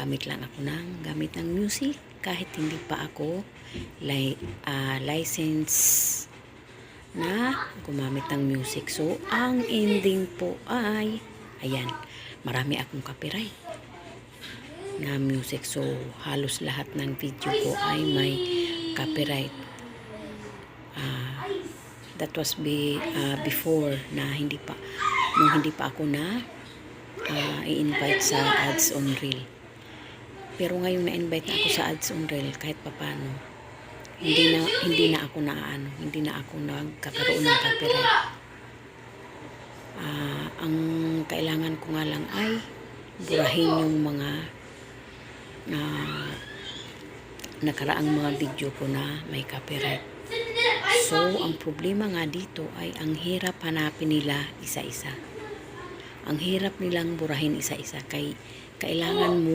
gumagamit lang ako ng gamit ng music kahit hindi pa ako license na gumamit ng music. So, ang ending po ay, ayan, marami akong copyright na music. So, halos lahat ng video ko ay may copyright. That was before na nung hindi pa ako na i-invite sa ads on reel. Pero ngayon na-invite na ako sa ads on reel kahit papano. Hindi na ako nagkakaroon ng copyright. Ang kailangan ko nga lang ay burahin yung mga nakaraang mga video ko na may copyright. So, ang problema nga dito ay ang hirap hanapin nila isa-isa. Ang hirap nilang burahin isa-isa. Kailangan mo